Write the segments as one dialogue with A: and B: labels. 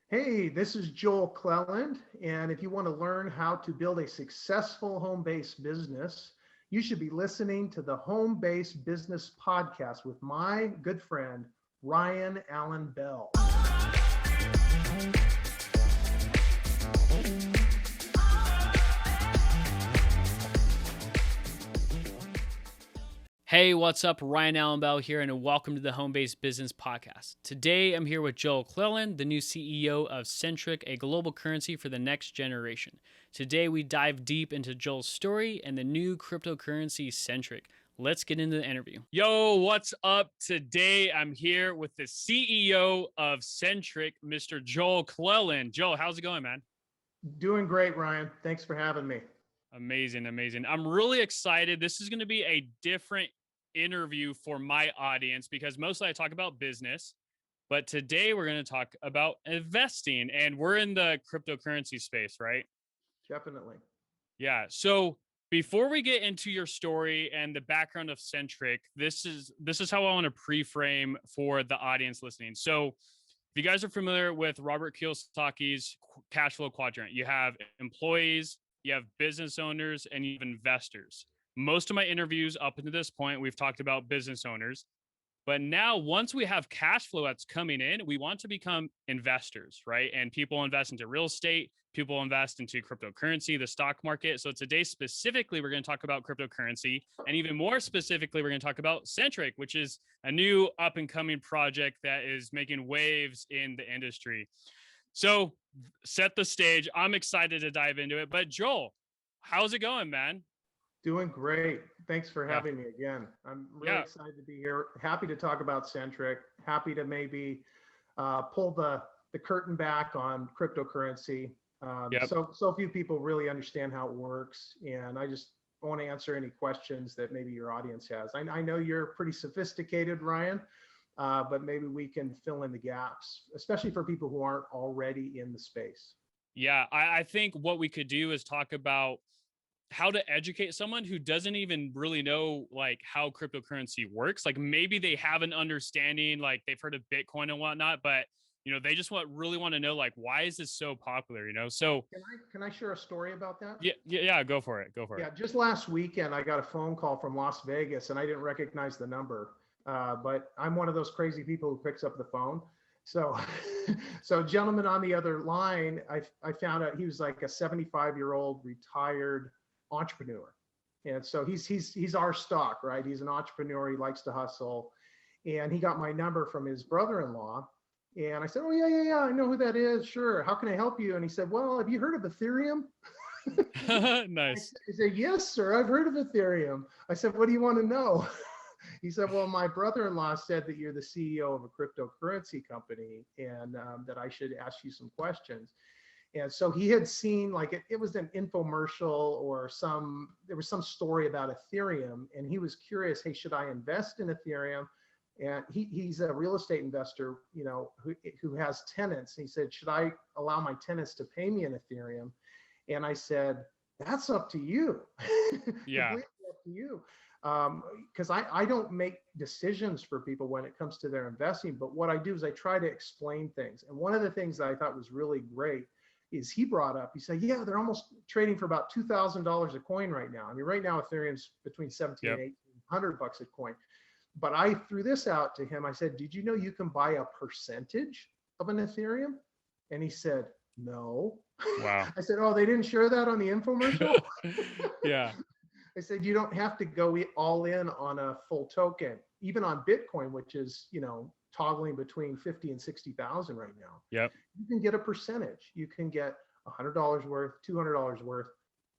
A: Hey, this is Joel Clelland, and if you want to learn how to build a successful home-based business, you should be listening to the Home-Based Business Podcast with my good friend, Ryan Allen Bell.
B: Hey, what's up? Ryan Allen Bell here, and welcome to the Home-Based Business Podcast. Today, I'm here with Joel Clelland, the new CEO of Centric, a global currency for the next generation. Today, we dive deep into Joel's story and the new cryptocurrency Centric. Let's get into the interview. Yo, what's up? Today, I'm here with the CEO of Centric, Mr. Joel Clelland. Joel, how's it going, man?
A: Doing great, Ryan. Thanks for having me.
B: Amazing. I'm really excited. This is going to be a different interview for my audience because mostly I talk about business, but today we're going to talk about investing, and we're in the cryptocurrency space, right?
A: Definitely.
B: Yeah. So before we get into your story and the background of Centric, this is how I want to pre-frame for the audience listening. So if you guys are familiar with Robert Kiyosaki's cash flow quadrant, you have employees, you have business owners, and you have investors. Most of my interviews up until this point, we've talked about business owners. But now, once we have cash flow that's coming in, we want to become investors, right? And people invest into real estate, people invest into cryptocurrency, the stock market. So today, specifically, we're going to talk about cryptocurrency. And even more specifically, we're going to talk about Centric, which is a new up and coming project that is making waves in the industry. So set the stage. I'm excited to dive into it. But Joel, how's it going, man?
A: Doing great. Thanks for having me again. I'm really excited to be here. Happy to talk about Centric. Happy to maybe pull the curtain back on cryptocurrency. So few people really understand how it works, and I just want to answer any questions that maybe your audience has. I know you're pretty sophisticated, Ryan, but maybe we can fill in the gaps, especially for people who aren't already in the space.
B: Yeah, I think what we could do is talk about how to educate someone who doesn't even really know like how cryptocurrency works. Like maybe they have an understanding, like they've heard of Bitcoin and whatnot, but they just really want to know, like, why is this so popular? So
A: can I share a story about that?
B: Yeah, go for it.
A: Yeah, just last weekend I got a phone call from Las Vegas, and I didn't recognize the number, but I'm one of those crazy people who picks up the phone. So, so gentleman on the other line, I found out he was like a 75-year-old retired entrepreneur, and so he's our stock, right? He's an entrepreneur. He likes to hustle, and he got my number from his brother-in-law. And I said, "Oh yeah, I know who that is. Sure. How can I help you?" And he said, "Well, have you heard of Ethereum?"
B: Nice.
A: I said, "Yes, sir. I've heard of Ethereum." I said, "What do you want to know?" He said, "Well, my brother-in-law said that you're the CEO of a cryptocurrency company, and that I should ask you some questions." And so he had seen, like, it was an infomercial or there was some story about Ethereum, and he was curious, hey, should I invest in Ethereum? And he's a real estate investor, who has tenants. He said, should I allow my tenants to pay me in Ethereum? And I said, that's up to you.
B: Yeah.
A: Completely up to you. Because I don't make decisions for people when it comes to their investing, but what I do is I try to explain things. And one of the things that I thought was really great is he said, yeah, they're almost trading for about $2,000 a coin right now. I mean, right now Ethereum's between 17 and 1,800 bucks a coin. But I threw this out to him. I said, did you know you can buy a percentage of an Ethereum? And he said, no.
B: Wow.
A: I said, oh, they didn't share that on the infomercial?
B: Yeah.
A: I said, you don't have to go all in on a full token, even on Bitcoin, which is, toggling between 50 and 60,000 right now.
B: Yep.
A: You can get a percentage. You can get $100 worth, $200 worth,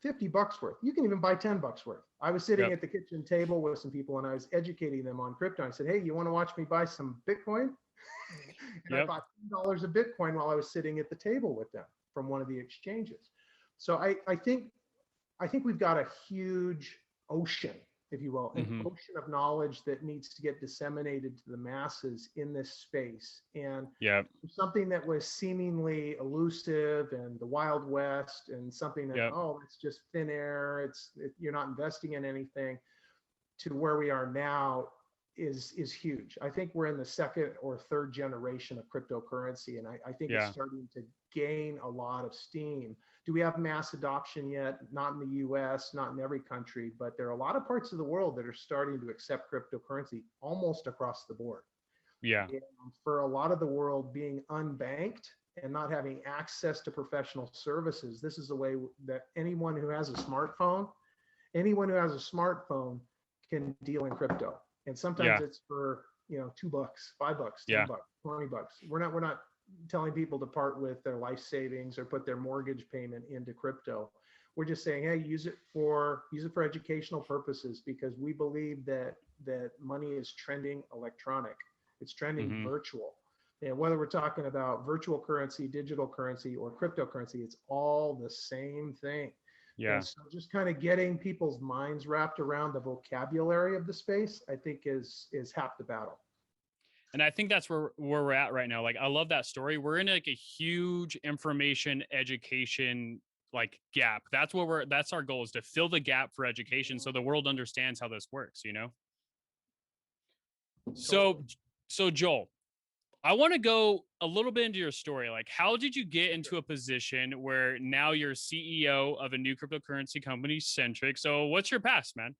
A: $50 worth. You can even buy $10 worth. I was sitting at the kitchen table with some people, and I was educating them on crypto. I said, hey, you want to watch me buy some Bitcoin? And I bought $10 of Bitcoin while I was sitting at the table with them from one of the exchanges. So I think we've got a huge ocean, if you will, an ocean of knowledge that needs to get disseminated to the masses in this space. And something that was seemingly elusive and the Wild West, and something that, oh, it's just thin air, you're not investing in anything, to where we are now, is huge. I think we're in the second or third generation of cryptocurrency, and I think it's
B: Yeah.
A: starting to gain a lot of steam. Do we have mass adoption yet? Not in the US, not in every country, but there are a lot of parts of the world that are starting to accept cryptocurrency almost across the board.
B: Yeah.
A: And for a lot of the world being unbanked and not having access to professional services, this is the way that anyone who has a smartphone, can deal in crypto. And sometimes
B: Yeah.
A: it's for, $2, $5,
B: Yeah.
A: $10, $20. We're not telling people to part with their life savings or put their mortgage payment into crypto. We're just saying, hey, use it for educational purposes, because we believe that money is trending electronic. It's trending
B: Hmm.
A: virtual. And whether we're talking about virtual currency, digital currency, or cryptocurrency, it's all the same thing.
B: Yeah.
A: And so just kind of getting people's minds wrapped around the vocabulary of the space, I think is half the battle.
B: And I think that's where we're at right now. Like, I love that story. We're in like a huge information education like gap. That's our goal, is to fill the gap for education so the world understands how this works, you know? So, so Joel, I want to go a little bit into your story. Like, how did you get into a position where now you're CEO of a new cryptocurrency company, Centric? So what's your past, man?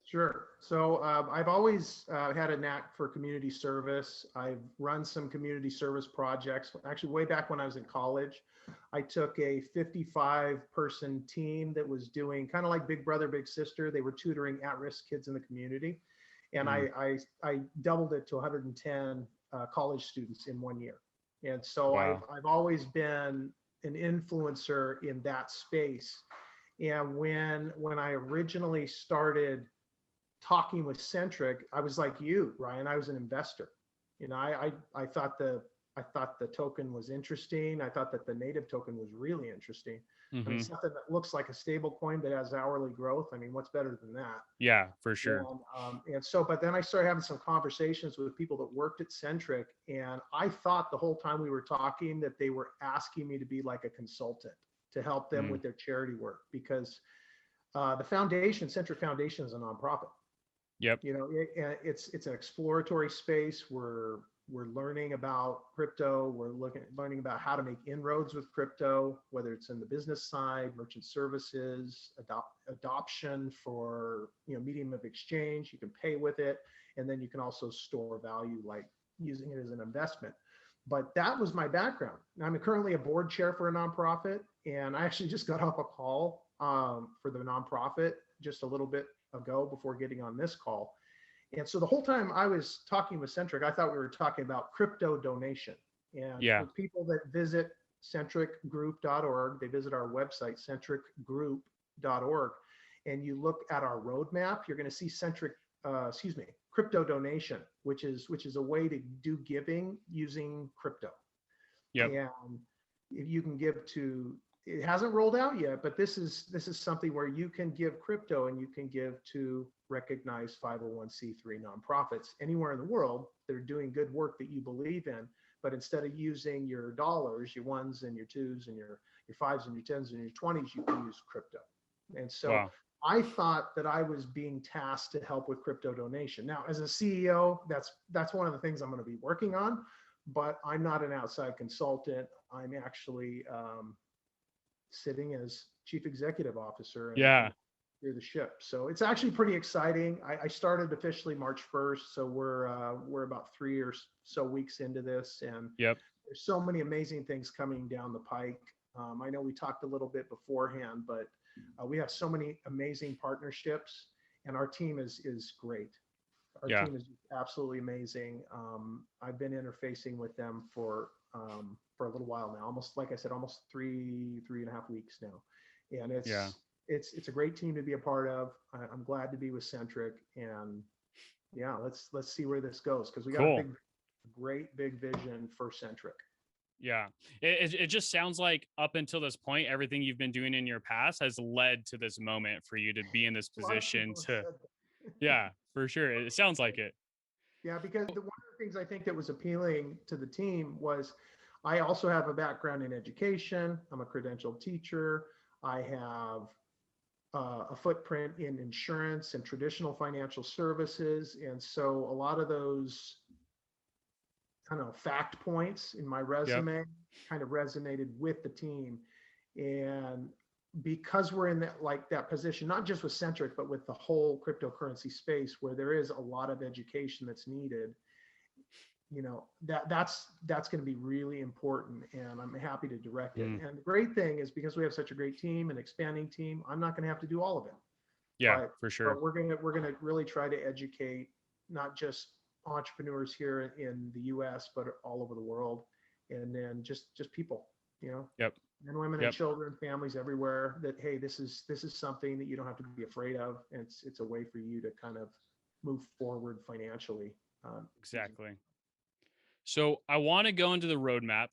A: Sure. So I've always had a knack for community service. I've run some community service projects. Actually, way back when I was in college, I took a 55-person team that was doing kind of like Big Brother, Big Sister. They were tutoring at-risk kids in the community. And
B: Mm.
A: I doubled it to 110 college students in 1 year. And so
B: Wow.
A: I've always been an influencer in that space. And when I originally started talking with Centric, I was like you, Ryan. I was an investor. I thought the token was interesting. I thought that the native token was really interesting. I mean,
B: Hmm.
A: something that looks like a stable coin but has hourly growth. I mean, what's better than that?
B: Yeah, for sure.
A: But then I started having some conversations with people that worked at Centric, and I thought the whole time we were talking that they were asking me to be like a consultant to help them
B: Mm.
A: with their charity work, because the foundation, Centric Foundation, is a nonprofit.
B: Yep.
A: It's an exploratory space. We're learning about crypto. We're learning about how to make inroads with crypto, whether it's in the business side, merchant services, adoption for medium of exchange. You can pay with it, and then you can also store value, like using it as an investment. But that was my background. I'm currently a board chair for a nonprofit, and I actually just got off a call for the nonprofit just a little bit ago before getting on this call. And so the whole time I was talking with Centric, I thought we were talking about crypto donation. And
B: Yeah.
A: for people that visit centricgroup.org, they visit our website, centricgroup.org, and you look at our roadmap, you're going to see crypto donation, which is a way to do giving using crypto.
B: Yep.
A: And if you can give to, it hasn't rolled out yet, but this is something where you can give crypto and you can give to recognized 501c3 nonprofits anywhere in the world that are doing good work that you believe in. But instead of using your dollars, your ones and your twos and your fives and your tens and your 20s, you can use crypto. And so
B: Wow.
A: I thought that I was being tasked to help with crypto donation. Now, as a CEO, that's one of the things I'm going to be working on, but I'm not an outside consultant. I'm actually sitting as chief executive officer and
B: Yeah.
A: steer the ship. So it's actually pretty exciting. I started officially March 1st, so we're about 3 or so weeks into this, and
B: Yep.
A: there's so many amazing things coming down the pike. I know we talked a little bit beforehand, but we have so many amazing partnerships, and our team is great. Our
B: Yeah.
A: team is absolutely amazing. I've been interfacing with them for a little while now, almost, like I said, almost three and a half weeks now. And
B: Yeah.
A: it's a great team to be a part of. I'm glad to be with Centric, and yeah, let's see where this goes, because we got
B: Cool.
A: great big vision for Centric.
B: Yeah. It just sounds like up until this point, everything you've been doing in your past has led to this moment for you to be in this
A: A lot of
B: position
A: people have
B: to,
A: said that.
B: yeah, for sure. It sounds like it.
A: Yeah, because one of the things I think that was appealing to the team was I also have a background in education. I'm a credentialed teacher. I have a footprint in insurance and traditional financial services. And so a lot of those kind of fact points in my
B: Yep.
A: resume kind of resonated with the team. And because we're in that position, not just with Centric, but with the whole cryptocurrency space where there is a lot of education that's needed, that's going to be really important, and I'm happy to direct it. And the great thing is, because we have such a great team, an expanding team, I'm not going to have to do all of it.
B: Yeah, for sure.
A: But we're gonna really try to educate not just entrepreneurs here in the U.S., but all over the world, and then just people,
B: Yep.
A: men, women, and children, families everywhere. That, hey, this is something that you don't have to be afraid of, and it's a way for you to kind of move forward financially.
B: Exactly. So I want to go into the roadmap,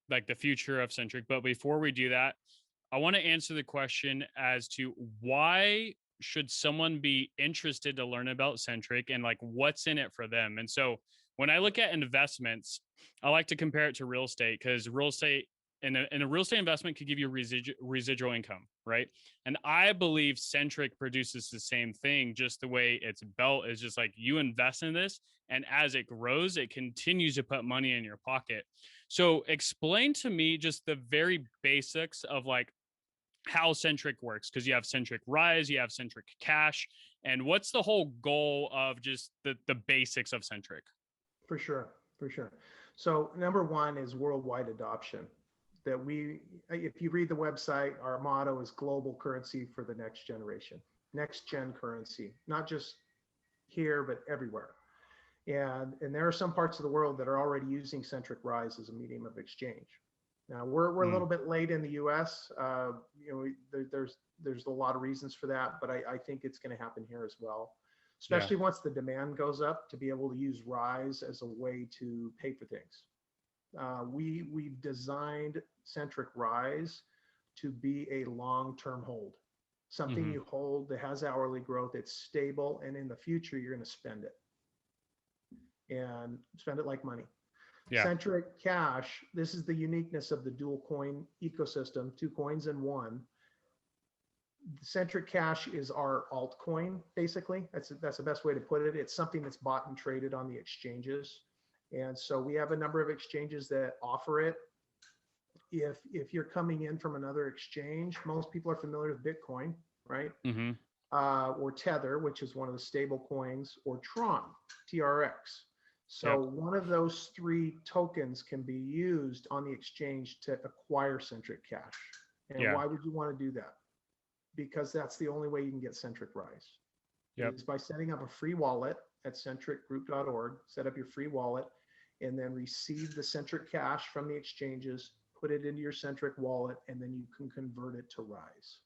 B: like the future of Centric. But before we do that, I want to answer the question as to why should someone be interested to learn about Centric and like what's in it for them. And so when I look at investments, I like to compare it to real estate, because real estate and a real estate investment could give you residual income, right? And I believe Centric produces the same thing, just the way it's built is just like you invest in this, and as it grows, it continues to put money in your pocket. So explain to me just the very basics of like how Centric works, because you have Centric Rise, you have Centric Cash, and what's the whole goal of just the basics of Centric?
A: For sure, for sure. So number one is worldwide adoption. If you read the website, our motto is global currency for the next generation, next gen currency, not just here, but everywhere. And there are some parts of the world that are already using Centric Rise as a medium of exchange. Now we're a little bit late in the U.S. There's a lot of reasons for that, but I think it's going to happen here as well, especially once the demand goes up, to be able to use Rise as a way to pay for things. We've designed Centric Rise to be a long-term hold, something you hold that has hourly growth, it's stable, and in the future you're going to spend it, and spend it like money. Centric Cash, this is the uniqueness of the dual coin ecosystem, 2 coins in one. Centric Cash is our altcoin, basically. That's the best way to put it. It's something that's bought and traded on the exchanges. And so we have a number of exchanges that offer it. If you're coming in from another exchange, most people are familiar with Bitcoin, right? Or Tether, which is one of the stable coins, or Tron, TRX. So one of those 3 tokens can be used on the exchange to acquire Centric Cash. And why would you want to do that? Because that's the only way you can get Centric Rise. It's by setting up a free wallet at centricgroup.org, set up your free wallet, and then receive the Centric Cash from the exchanges, put it into your Centric wallet, and then you can convert it to Rise.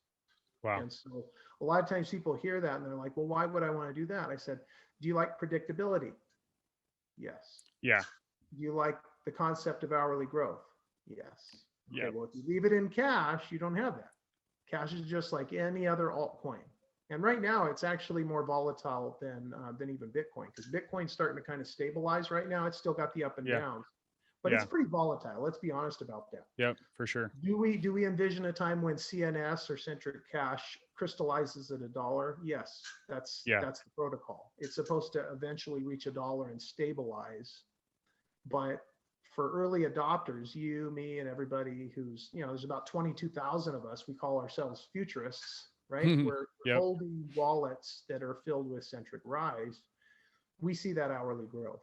B: Wow.
A: And so a lot of times people hear that and they're like, well, why would I want to do that? I said, do you like predictability? Yes.
B: Yeah.
A: Do you like the concept of hourly growth? Yes. Okay,
B: Yeah.
A: well, if you leave it in cash, you don't have that. Cash is just like any other altcoin. And right now it's actually more volatile than even Bitcoin, because Bitcoin's starting to kind of stabilize right now. It's still got the up and downs, but it's pretty volatile. Let's be honest about that.
B: Yep, for sure.
A: Do we envision a time when CNS or Centric Cash crystallizes at $1? Yes, that's the protocol. It's supposed to eventually reach $1 and stabilize. But for early adopters, you, me, and everybody who's, there's about 22,000 of us, we call ourselves futurists, right? We're holding wallets that are filled with Centric Rise. We see that hourly growth.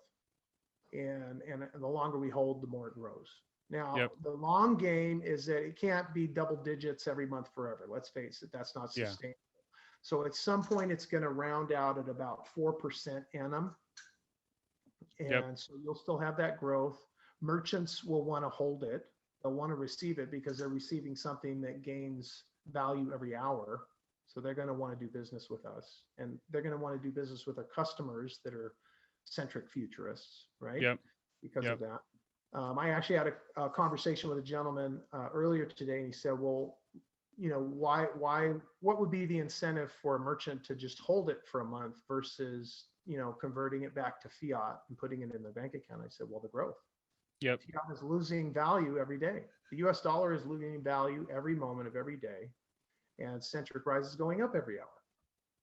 A: And the longer we hold, the more it grows. Now, the long game is that it can't be double digits every month forever. Let's face it, that's not sustainable. So at some point, it's going to round out at about 4% annum. And so you'll still have that growth. Merchants will want to hold it. They'll want to receive it because they're receiving something that gains value every hour. So they're going to want to do business with us. And they're going to want to do business with our customers that are Centric futurists, right? Because of that. I actually had a conversation with a gentleman earlier today, and he said, well, what would be the incentive for a merchant to just hold it for a month versus, converting it back to fiat and putting it in their bank account? I said, well, the growth. Fiat is losing value every day. The US dollar is losing value every moment of every day. and Centric Rise is going up every hour.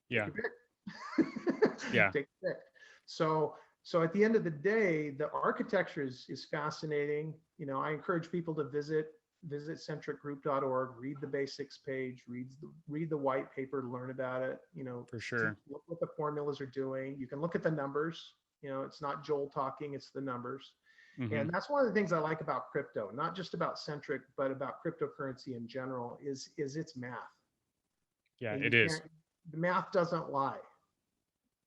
B: Yeah.
A: Take your pick.
B: Yeah.
A: Take your pick. So at the end of the day, the architecture is fascinating. You know, I encourage people to visit centricgroup.org, read the basics page, read the white paper to learn about it. You know,
B: For sure.
A: look what the formulas are doing. You can look at the numbers. You know, it's not Joel talking, it's the numbers.
B: Mm-hmm.
A: And that's one of the things I like about crypto, not just about Centric, but about cryptocurrency in general, is its math.
B: Yeah,
A: And
B: it is.
A: the math doesn't lie.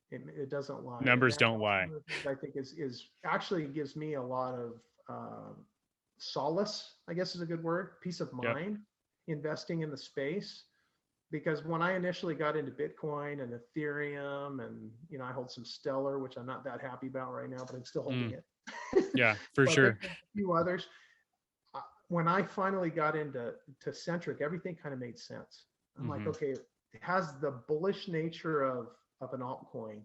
A: It doesn't lie.
B: Numbers
A: And
B: don't lie.
A: one of the things I think is actually gives me a lot of solace, I guess is a good word, peace of mind, investing in the space. Because when I initially got into Bitcoin and Ethereum, and you know, I hold some Stellar, which I'm not that happy about right now, but I'm still holding it.
B: Yeah, for
A: but
B: sure.
A: A few others. When I finally got into Centric, everything kind of made sense. I'm like, okay, it has the bullish nature of an altcoin,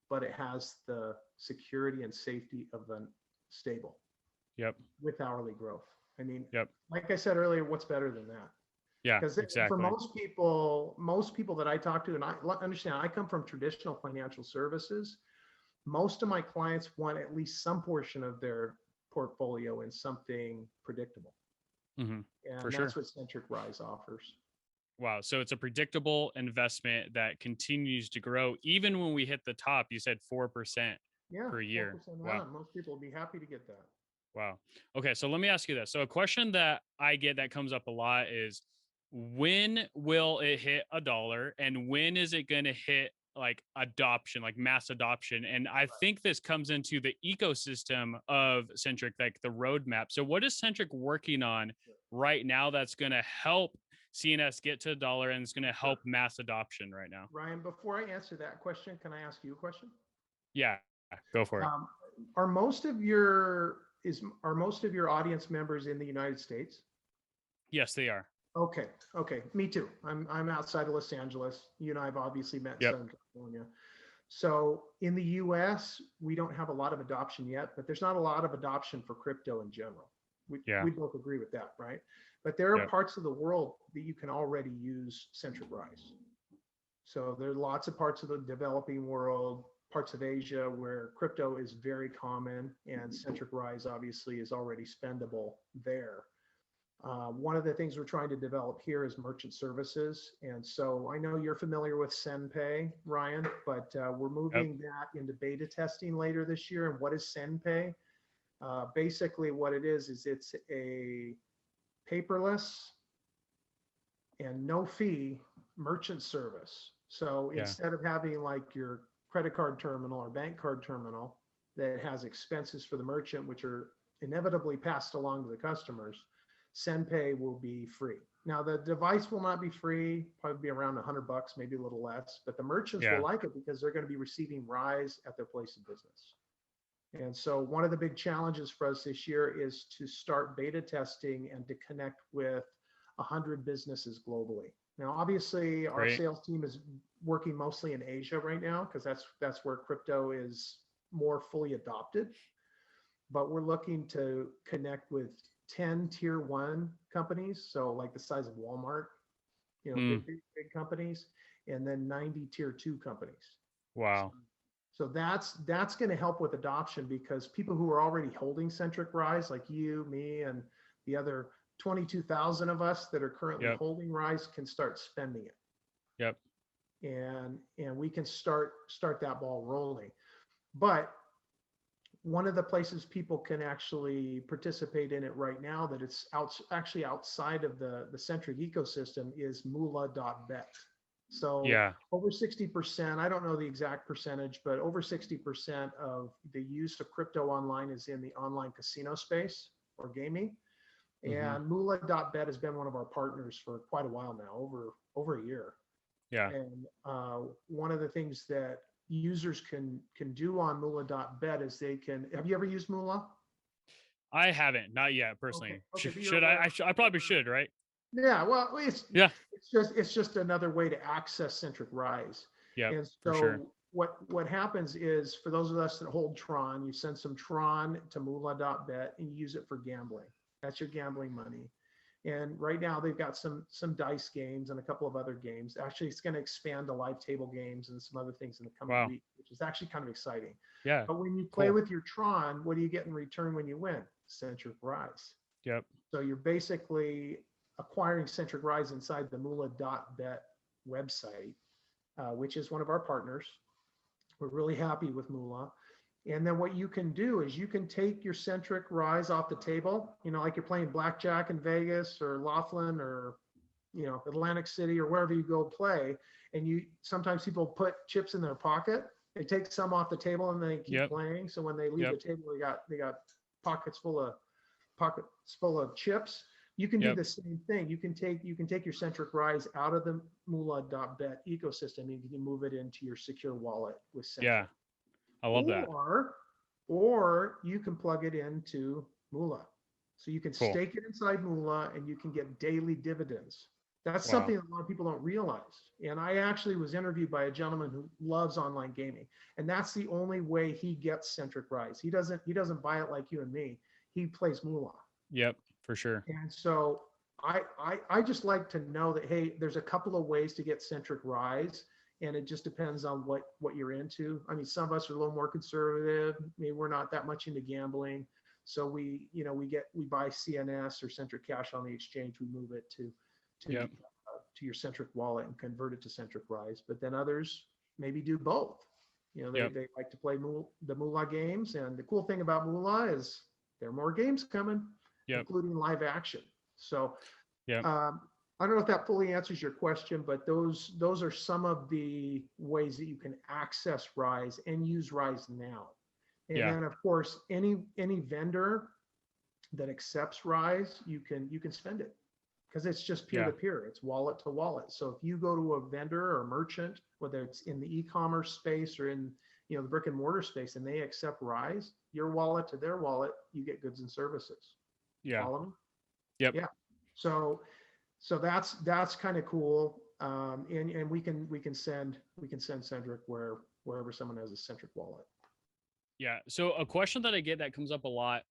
A: but it has the security and safety of a stable.
B: Yep.
A: With hourly growth. I mean,
B: yep.
A: Like I said earlier, what's better than that?
B: Yeah,
A: because
B: exactly.
A: For most people that I talk to, and I understand, I come from traditional financial services. Most of my clients want at least some portion of their portfolio in something predictable. And
B: For
A: that's
B: sure.
A: what Centric Rise offers.
B: Wow. So it's a predictable investment that continues to grow. Even when we hit the top, you said 4% per year.
A: 4%
B: Wow.
A: Most people would be happy to get that.
B: Wow. Okay. So let me ask you this. So a question that I get that comes up a lot is, when will it hit $1? And when is it going to hit like adoption, like mass adoption? And I think this comes into the ecosystem of Centric, like the roadmap. So what is Centric working on right now that's going to help CNS get to $1 and it's going to help mass adoption right now?
A: Ryan, before I answer that question, can I ask you a question?
B: Yeah, go for it.
A: Are most of your audience members in the United States?
B: Yes, they are.
A: Okay. Me too. I'm outside of Los Angeles. You and I have obviously met in Southern California. So in the US, we don't have a lot of adoption yet, but there's not a lot of adoption for crypto in general. We both agree with that, right? But there are parts of the world that you can already use Centric Rise. So there are lots of parts of the developing world, parts of Asia where crypto is very common, and Centric Rise obviously is already spendable there. One of the things we're trying to develop here is merchant services. And so I know you're familiar with SendPay, Ryan, but we're moving that into beta testing later this year. And what is SendPay? Basically what it is it's a paperless and no fee merchant service. So instead of having like your credit card terminal or bank card terminal that has expenses for the merchant, which are inevitably passed along to the customers, SendPay will be free. Now the device will not be free, probably be around $100, maybe a little less, but the merchants will like it because they're going to be receiving Rise at their place of business. And so one of the big challenges for us this year is to start beta testing and to connect with 100 businesses globally. Now, obviously our sales team is working mostly in Asia right now, because that's where crypto is more fully adopted. But we're looking to connect with 10 tier 1 companies, so like the size of Walmart, you know, big companies, and then 90 tier 2 companies.
B: Wow.
A: So that's going to help with adoption, because people who are already holding Centric Rise, like you, me, and the other 22,000 of us that are currently holding Rise, can start spending it. And we can start that ball rolling. But one of the places people can actually participate in it right now that it's actually outside of the Centric ecosystem is moolah.bet. So over 60%, I don't know the exact percentage, but over 60% of the use of crypto online is in the online casino space or gaming. And moolah.bet has been one of our partners for quite a while now, over a year. And one of the things that users can do on moolah.bet is have you ever used Moolah?
B: I haven't, not yet personally.
A: Okay,
B: should I? I probably should, right?
A: Yeah, well, it's just another way to access Centric Rise. And so
B: for sure.
A: what happens is, for those of us that hold Tron, you send some Tron to moolah.bet and you use it for gambling. That's your gambling money. And right now they've got some dice games and a couple of other games. Actually, it's going to expand to live table games and some other things in the coming week, which is actually kind of exciting.
B: Yeah.
A: But when you play with your Tron, what do you get in return when you win? Centric Rise.
B: Yep.
A: So you're basically acquiring Centric Rise inside the Moolah.bet website, which is one of our partners. We're really happy with Moolah. And then what you can do is you can take your Centric Rise off the table, like you're playing blackjack in Vegas or Laughlin or, Atlantic City or wherever you go play. And sometimes people put chips in their pocket. They take some off the table and they keep playing. So when they leave the table, they got pockets full of chips. You can do the same thing. You can take your Centric Rise out of the Moolah.bet ecosystem and you can move it into your secure wallet with Centric.
B: Yeah. I love that.
A: Or you can plug it into Moolah. So you can stake it inside Moolah and you can get daily dividends. That's something that a lot of people don't realize. And I actually was interviewed by a gentleman who loves online gaming. And that's the only way he gets Centric Rise. He doesn't buy it like you and me. He plays Moolah.
B: Yep, for sure.
A: And so I just like to know that, hey, there's a couple of ways to get Centric Rise. And it just depends on what you're into. I mean, some of us are a little more conservative. Maybe we're not that much into gambling. So we buy CNS or Centric Cash on the exchange. We move it to your Centric wallet and convert it to Centric Rise. But then others maybe do both. They like to play the Moolah games. And the cool thing about Moolah is there are more games coming, including live action. So I don't know if that fully answers your question, but those are some of the ways that you can access Rise and use Rise now. And then of course, any vendor that accepts Rise, you can spend it because it's just peer-to-peer. It's wallet to wallet. So if you go to a vendor or merchant, whether it's in the e-commerce space or in the brick and mortar space, and they accept Rise, your wallet to their wallet, you get goods and services.
B: Yeah.
A: Follow me?
B: Yep.
A: Yeah. So that's kind of cool, and we can send Centric wherever someone has a Centric wallet.
B: Yeah. So a question that I get that comes up a lot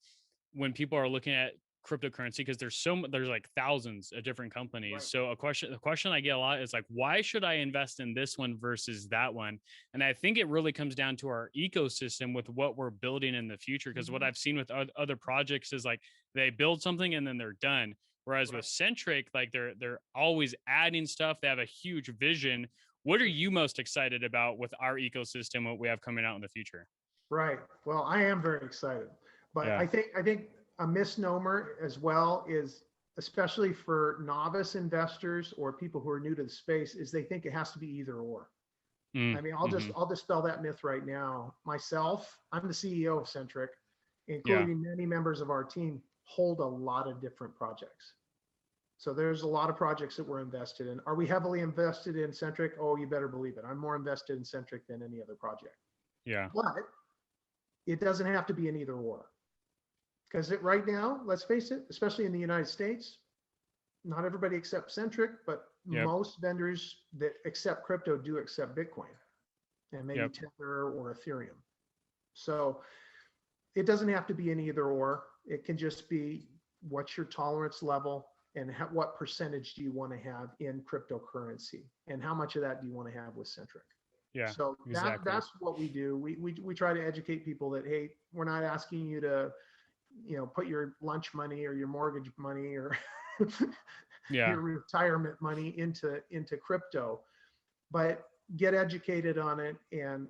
B: when people are looking at cryptocurrency, because there's like thousands of different companies. Right. So the question I get a lot is like, why should I invest in this one versus that one? And I think it really comes down to our ecosystem with what we're building in the future. Because what I've seen with other projects is like they build something and then they're done. Whereas with Centric, like they're always adding stuff. They have a huge vision. What are you most excited about with our ecosystem, what we have coming out in the future?
A: Right. Well, I am very excited, but I think a misnomer as well is, especially for novice investors or people who are new to the space, is they think it has to be either or. I mean, I'll dispel that myth right now. Myself, I'm the CEO of Centric, including many members of our team hold a lot of different projects. So there's a lot of projects that we're invested in. Are we heavily invested in Centric? Oh, you better believe it. I'm more invested in Centric than any other project.
B: Yeah.
A: But it doesn't have to be an either or. Because right now, let's face it, especially in the United States, not everybody accepts Centric, but most vendors that accept crypto do accept Bitcoin and maybe Tether or Ethereum. So it doesn't have to be an either or. It can just be what's your tolerance level and what percentage do you want to have in cryptocurrency and how much of that do you want to have with Centric?
B: Yeah.
A: So that's what we do. We try to educate people that, hey, we're not asking you to, put your lunch money or your mortgage money or your retirement money into crypto, but get educated on it. And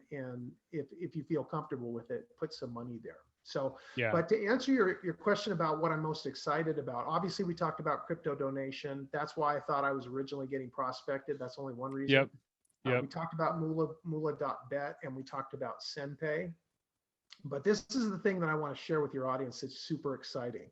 A: if you feel comfortable with it, put some money there. So, but to answer your question about what I'm most excited about, obviously we talked about crypto donation. That's why I thought I was originally getting prospected. That's only one reason. We talked about Moolah.bet and we talked about SendPay. But this is the thing that I want to share with your audience. It's super exciting.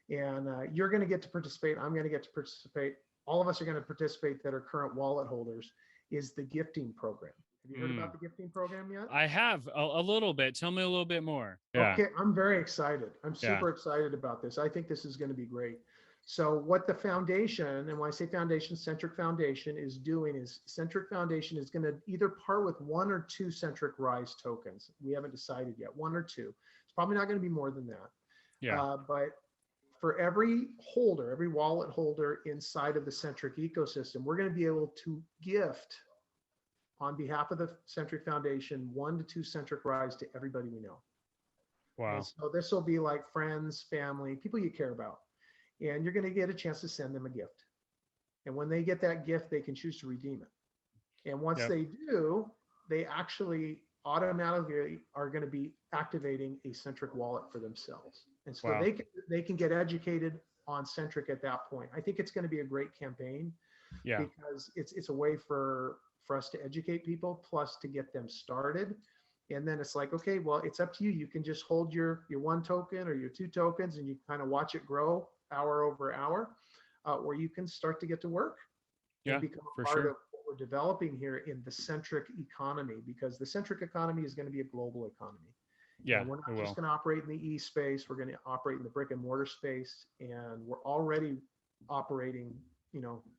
A: And you're going to get to participate. I'm going to get to participate. All of us are going to participate that are current wallet holders, is the gifting program. Have you heard about the gifting program yet?
B: I have a little bit. Tell me a little bit more.
A: Okay, I'm very excited. I'm super excited about this. I think this is going to be great. So what the foundation, and when I say foundation, Centric Foundation is doing is Centric Foundation is going to either part with one or two Centric Rise tokens. We haven't decided yet, one or two. It's probably not going to be more than that. But for every holder, every wallet holder inside of the Centric ecosystem, we're going to be able to gift on behalf of the Centric Foundation 1 to 2 Centric Rise to everybody we know.
B: Wow.
A: And so this will be like friends, family, people you care about. And you're going to get a chance to send them a gift. And when they get that gift, they can choose to redeem it. And once they do, they actually automatically are going to be activating a Centric wallet for themselves. And so they can get educated on Centric at that point. I think it's going to be a great campaign because it's a way for us to educate people, plus to get them started. And then it's like, okay, well, it's up to you. You can just hold your 1 token or your 2 tokens and you kind of watch it grow hour over hour, or you can start to get to work and become a part of what we're developing here in the Centric economy, because the Centric economy is going to be a global economy.
B: Yeah,
A: and we're not just going to operate in the e-space. We're going to operate in the brick and mortar space, and we're already operating,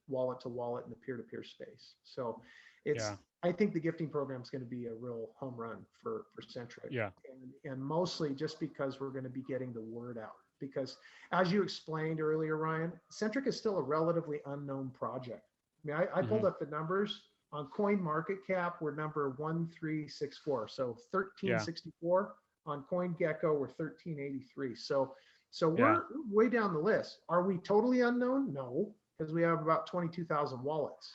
A: wallet to wallet in the peer-to-peer space. So I think the gifting program is going to be a real home run for Centric.
B: Yeah.
A: And mostly just because we're going to be getting the word out. Because as you explained earlier, Ryan, Centric is still a relatively unknown project. I mean, I pulled up the numbers on Coin Market Cap. We're number 1364, so 1364. On CoinGecko, we're 1383. So we're way down the list. Are we totally unknown? No, because we have about 22,000 wallets.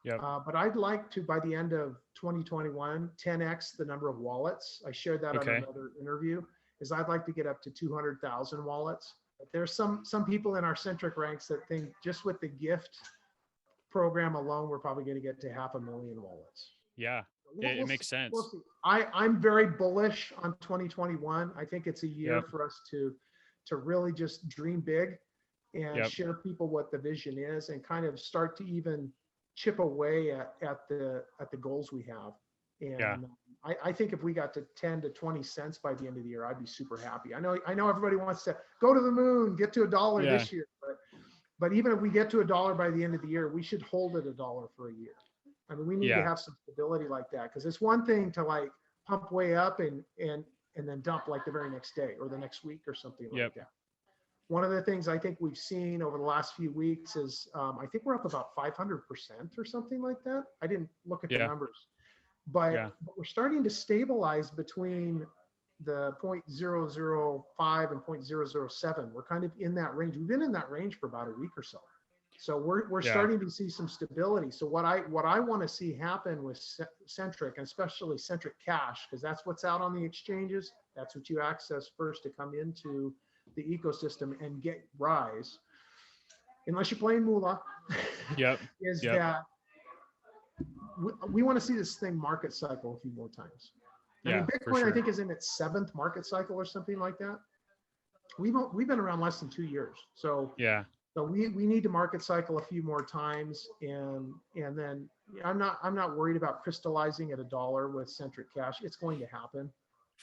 A: But I'd like to, by the end of 2021, 10x the number of wallets. I shared that on another interview. Is I'd like to get up to 200,000 wallets. But there's some people in our Centric ranks that think just with the gift program alone, we're probably going to get to 500,000 wallets.
B: Yeah, it makes sense.
A: We'll see. I'm very bullish on 2021. I think it's a year for us to really just dream big and share people what the vision is, and kind of start to even chip away at the goals we have. And I think if we got to 10 to 20 cents by the end of the year, I'd be super happy. I know everybody wants to go to the moon, get to $1 this year, but even if we get to $1 by the end of the year, we should hold it $1 for a year. I mean, we need to have some stability like that, because it's one thing to like pump way up and then dump like the very next day or the next week or something like that. One of the things I think we've seen over the last few weeks is I think we're up about 500% or something like that. I didn't look at the numbers, but we're starting to stabilize between the 0.005 and 0.007. We're kind of in that range. We've been in that range for about a week or so. So we're starting to see some stability. So what I want to see happen with Centric, and especially Centric Cash, because that's what's out on the exchanges. That's what you access first to come into the ecosystem and get Rise, unless you're playing Moolah. That we want to see this thing market cycle a few more times. I mean, Bitcoin, I think, is in its 7th market cycle or something like that. We've been around less than 2 years. So we need to market cycle a few more times, and then I'm not worried about crystallizing at $1 with Centric Cash. It's going to happen.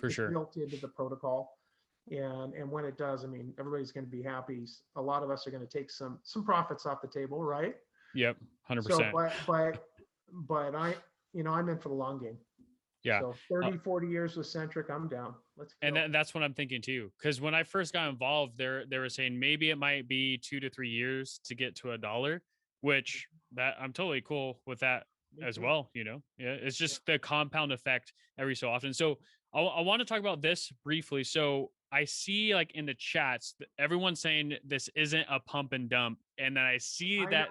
A: It's built into the protocol. And when it does, I mean, everybody's going to be happy. A lot of us are going to take some profits off the table, right?
B: Yep, 100%.
A: So, but I'm in for the long game.
B: Yeah.
A: So 30, 40 years with Centric, I'm down. Let's go.
B: And that's what I'm thinking too. Because when I first got involved, they were saying maybe it might be 2 to 3 years to get to $1, which that I'm totally cool with that as well. It's just the compound effect every so often. So I want to talk about this briefly. So I see like in the chats, everyone's saying this isn't a pump and dump. And then I see that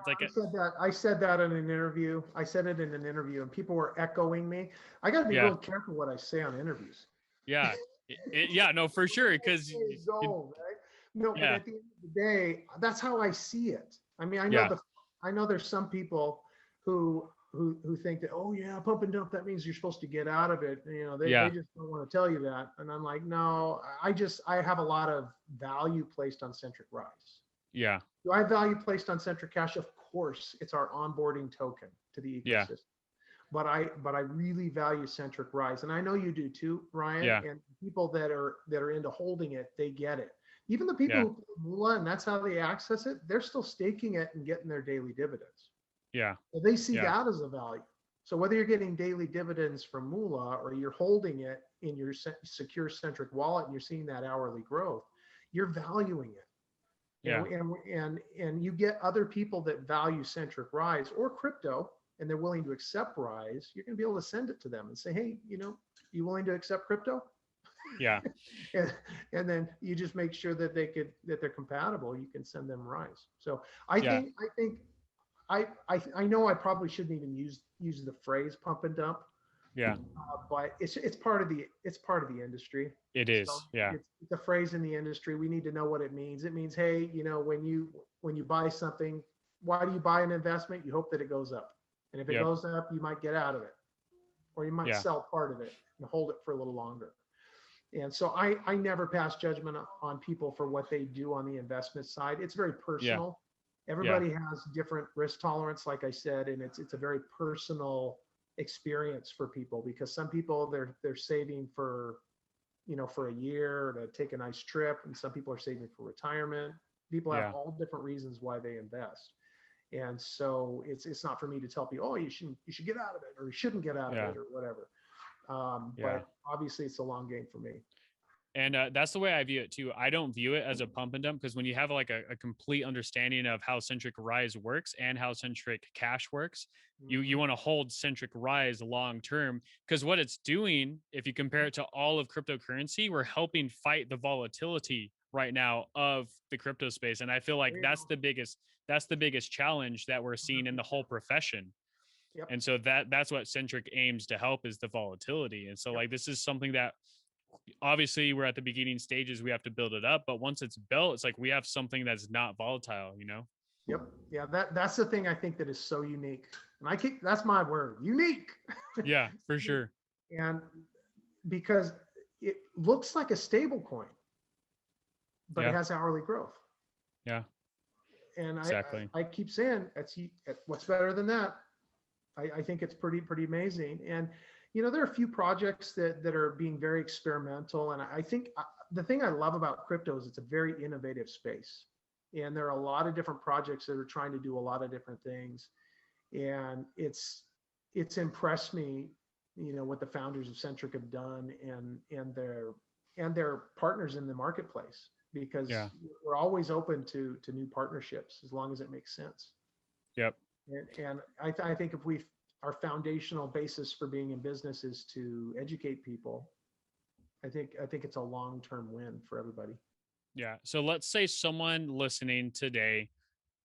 A: I said that in an interview. I said it in an interview and people were echoing me. I got to be real careful what I say on interviews.
B: Yeah. No, for sure. Because
A: but at the end of the day, that's how I see it. I mean, I know there's some people who think that, oh yeah, pump and dump, that means you're supposed to get out of it. They just don't want to tell you that. And I'm like, no, I have a lot of value placed on Centric Rise.
B: Yeah.
A: Do I have value placed on Centric Cash? Of course, it's our onboarding token to the ecosystem. But I really value Centric Rise, and I know you do too, Ryan. And people that are into holding it, they get it. Even the people who Moolah, and that's how they access it, they're still staking it and getting their daily dividends.
B: Yeah.
A: So they see that as a value. So whether you're getting daily dividends from Moolah or you're holding it in your secure Centric wallet and you're seeing that hourly growth, you're valuing it.
B: Yeah.
A: And you get other people that value Centric Rise or crypto, and they're willing to accept Rise. You're going to be able to send it to them and say, hey, you willing to accept crypto?
B: Yeah.
A: and then you just make sure that they're compatible. You can send them Rise. So I
B: Yeah.
A: think I know I probably shouldn't even use the phrase pump and dump,
B: Yeah.
A: but it's part of the industry.
B: It
A: So
B: is. Yeah.
A: it's a phrase in the industry. We need to know what it means. It means, hey, when you buy something, why do you buy an investment? You hope that it goes up, and if it
B: Yep.
A: goes up, you might get out of it, or you might
B: Yeah.
A: sell part of it and hold it for a little longer. And so I never pass judgment on people for what they do on the investment side. It's very personal.
B: Yeah.
A: Everybody has different risk tolerance, like I said, and it's a very personal experience for people, because some people they're saving for for a year to take a nice trip, and some people are saving for retirement. People have
B: Yeah.
A: all different reasons why they invest. And so it's not for me to tell people, oh, you should get out of it, or you shouldn't get out of
B: Yeah.
A: it, or whatever.
B: Yeah.
A: But obviously it's a long game for me.
B: And that's the way I view it too. I don't view it as a pump and dump, because when you have like a complete understanding of how Centric Rise works and how Centric Cash works, you want to hold Centric Rise long term, because what it's doing, if you compare it to all of cryptocurrency, we're helping fight the volatility right now of the crypto space. And I feel like that's the biggest challenge that we're seeing in the whole profession.
A: Yep.
B: And so that's what Centric aims to help, is the volatility. And so like this is something that obviously we're at the beginning stages, we have to build it up, but once it's built, it's like we have something that's not volatile.
A: Yep. Yeah, that's the thing I think that is so unique. And that's my word, unique.
B: Yeah, for sure.
A: And because it looks like a stable coin, but it has hourly growth.
B: Yeah.
A: And
B: exactly.
A: I keep saying, what's better than that? I think it's pretty amazing. And there are a few projects that are being very experimental. And I think the thing I love about crypto is it's a very innovative space. And there are a lot of different projects that are trying to do a lot of different things. And it's impressed me, what the founders of Centric have done, and their partners in the marketplace, because we're always open to new partnerships as long as it makes sense.
B: Yep.
A: And I think if our foundational basis for being in business is to educate people, I think it's a long-term win for everybody.
B: Yeah. So let's say someone listening today,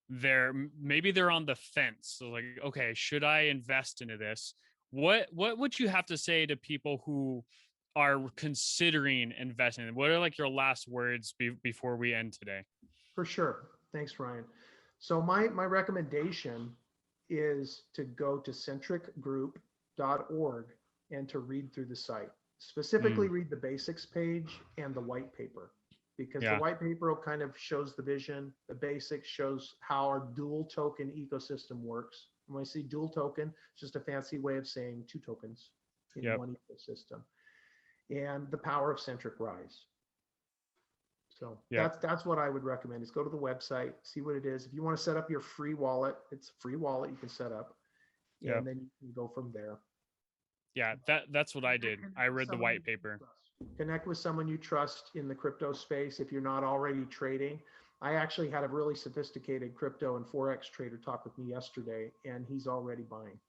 B: maybe they're on the fence. So like, okay, should I invest into this? What would you have to say to people who are considering investing? What are like your last words before we end today?
A: For sure. Thanks, Ryan. So my recommendation is to go to centricgroup.org and to read through the site. Specifically read the basics page and the white paper, because the white paper kind of shows the vision. The basics shows how our dual token ecosystem works. And when I say dual token, it's just a fancy way of saying two tokens in one ecosystem, and the power of Centric Rise. So that's what I would recommend, is go to the website, see what it is. If you want to set up your free wallet, it's a free wallet you can set up, and then you can go from there.
B: Yeah, that's what I did. I read the white paper.
A: Connect with someone you trust in the crypto space if you're not already trading. I actually had a really sophisticated crypto and Forex trader talk with me yesterday, and he's already buying.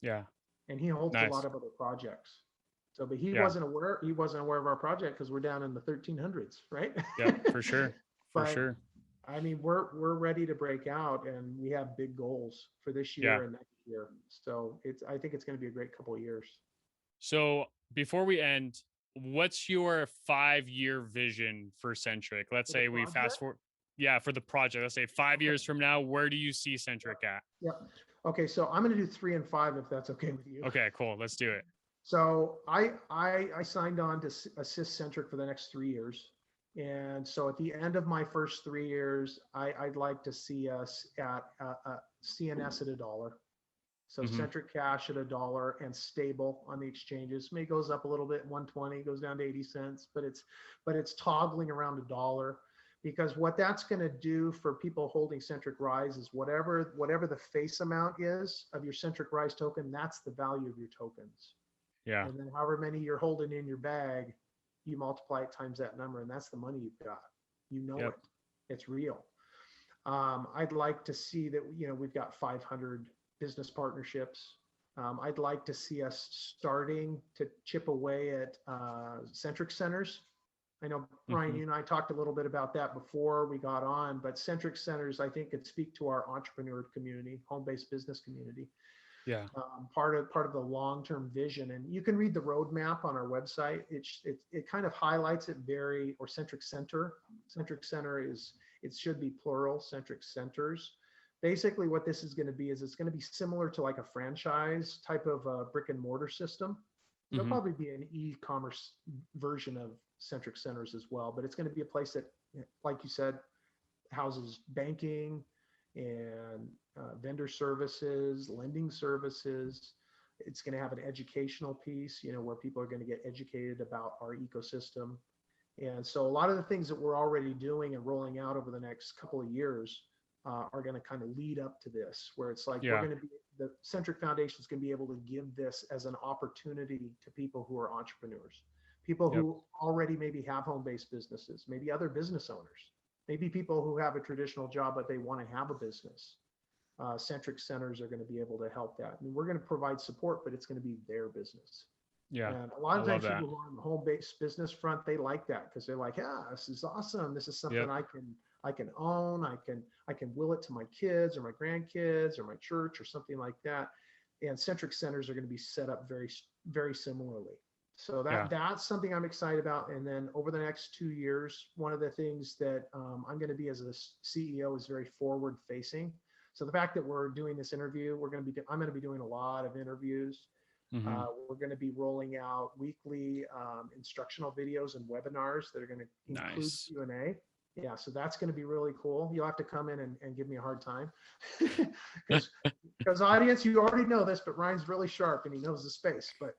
B: Yeah.
A: And he holds a lot of other projects. So, but he wasn't aware of our project because we're down in the 1300s, right?
B: Yeah, for sure. For sure.
A: I mean, we're ready to break out, and we have big goals for this year and next year. So I think it's going to be a great couple of years.
B: So before we end, what's your 5-year vision for Centric? Let's say we fast forward. Yeah, for the project. Let's say 5 years from now, where do you see Centric at?
A: Yep. Okay, so I'm going to do 3 and 5 if that's okay with you.
B: Okay, cool. Let's do it.
A: So I signed on to assist Centric for the next 3 years. And so at the end of my first 3 years, I'd like to see us at CNS at $1. So Centric Cash at $1 and stable on the exchanges. Maybe goes up a little bit, 120, goes down to 80 cents, but it's toggling around $1, because what that's going to do for people holding Centric Rise is whatever the face amount is of your Centric Rise token, that's the value of your tokens.
B: Yeah.
A: And then however many you're holding in your bag, you multiply it times that number, and that's the money you've got. It. It's real. I'd like to see that, we've got 500 business partnerships. I'd like to see us starting to chip away at Centric Centers. I know, Brian, you and I talked a little bit about that before we got on, but Centric Centers, I think, could speak to our entrepreneur community, home-based business community.
B: Yeah.
A: Part of the long-term vision, and you can read the roadmap on our website. It kind of highlights it or Centric Center. Centric Center it should be plural, Centric Centers. Basically, what this is going to be is it's going to be similar to like a franchise type of brick and mortar system. There'll probably be an e-commerce version of Centric Centers as well, but it's going to be a place that, like you said, houses banking and vendor services, lending services. It's going to have an educational piece, where people are going to get educated about our ecosystem. And so a lot of the things that we're already doing and rolling out over the next couple of years are going to kind of lead up to this, where it's like the Centric Foundation is going to be able to give this as an opportunity to people who are entrepreneurs, people who already maybe have home-based businesses, maybe other business owners, maybe people who have a traditional job, but they want to have a business. Centric Centers are going to be able to help that. I mean, we're going to provide support, but it's going to be their business.
B: Yeah.
A: And a lot of times people who are on the home-based business front, they like that because they're like, yeah, this is awesome. This is something I can own. I can will it to my kids or my grandkids or my church or something like that. And Centric Centers are going to be set up very, very similarly. So that's something I'm excited about. And then over the next 2 years, one of the things that I'm going to be as a CEO is very forward facing. So the fact that we're doing this interview, I'm going to be doing a lot of interviews. We're going to be rolling out weekly instructional videos and webinars that are going to include Q&A. Yeah, so that's going to be really cool. You'll have to come in and give me a hard time because audience, you already know this, but Ryan's really sharp and he knows the space. But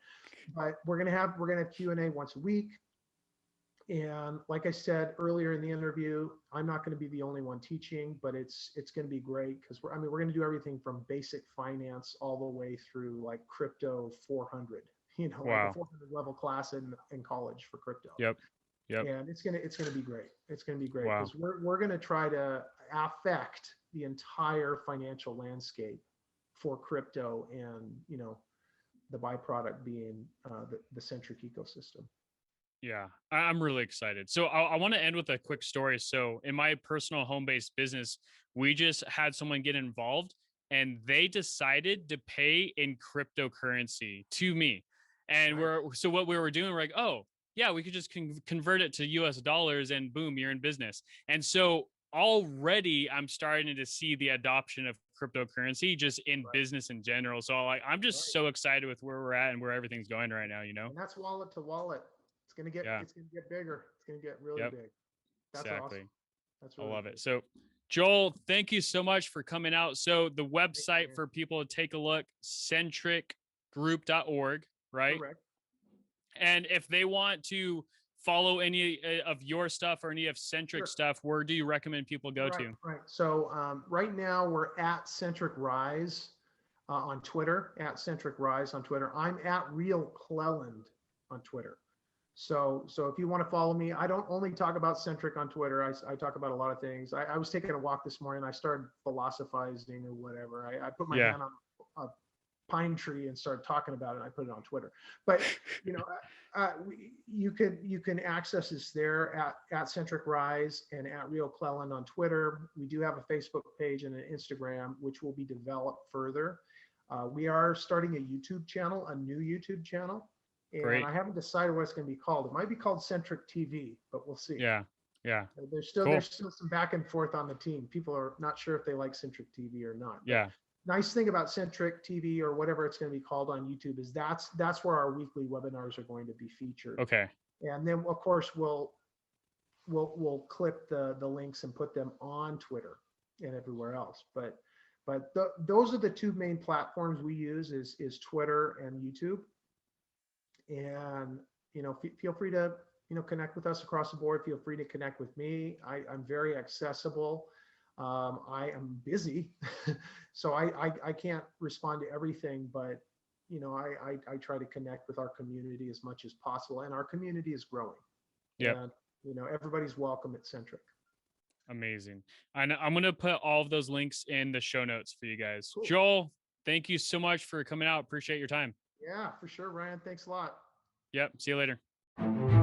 A: we're going to have Q&A once a week. And like I said earlier in the interview, I'm not going to be the only one teaching, but it's going to be great because we're going to do everything from basic finance all the way through like crypto 400, like a 400 level class in college for crypto.
B: Yep.
A: And it's going to be great. It's going to be great because we're going to try to affect the entire financial landscape for crypto and, the byproduct being the Centric ecosystem.
B: Yeah, I'm really excited. So I want to end with a quick story. So in my personal home-based business, we just had someone get involved and they decided to pay in cryptocurrency to me. And so what we were doing, we're like, oh yeah, we could just convert it to US dollars and boom, you're in business. And so already I'm starting to see the adoption of cryptocurrency just in business in general. So I'm just so excited with where we're at and where everything's going right now,
A: And that's wallet to wallet. It's gonna get bigger. It's gonna get really big. That's awesome. That's really
B: I love it. So Joel, thank you so much for coming out. So the website for people to take a look, centricgroup.org, right?
A: Correct.
B: And if they want to follow any of your stuff or any of Centric stuff, where do you recommend people go to?
A: Right. So right now we're at Centric Rise on Twitter, at Centric Rise on Twitter. I'm at Real Clelland on Twitter. So if you want to follow me, I don't only talk about Centric on Twitter. I talk about a lot of things. I was taking a walk this morning. I started philosophizing or whatever. I put my hand on a pine tree and started talking about it. And I put it on Twitter. But you can access us there at Centric Rise and at Real Clelland on Twitter. We do have a Facebook page and an Instagram, which will be developed further. We are starting a YouTube channel, a new YouTube channel. And I haven't decided what it's going to be called. It might be called Centric TV, but we'll see.
B: Yeah.
A: There's still some back and forth on the team. People are not sure if they like Centric TV or not.
B: Yeah.
A: Nice thing about Centric TV or whatever it's going to be called on YouTube is that's where our weekly webinars are going to be featured.
B: Okay.
A: And then of course we'll clip the links and put them on Twitter and everywhere else. But those are the two main platforms we use is Twitter and YouTube. And feel free to connect with us across the board. Feel free to connect with me. I'm very accessible. I am busy, so I can't respond to everything, but I try to connect with our community as much as possible, and our community is growing.
B: Yeah.
A: And everybody's welcome at Centric.
B: Amazing. And I'm going to put all of those links in the show notes for you guys.
A: Cool.
B: Joel, thank you so much for coming out. Appreciate your time.
A: Yeah, for sure, Ryan. Thanks a lot.
B: Yep. See you later.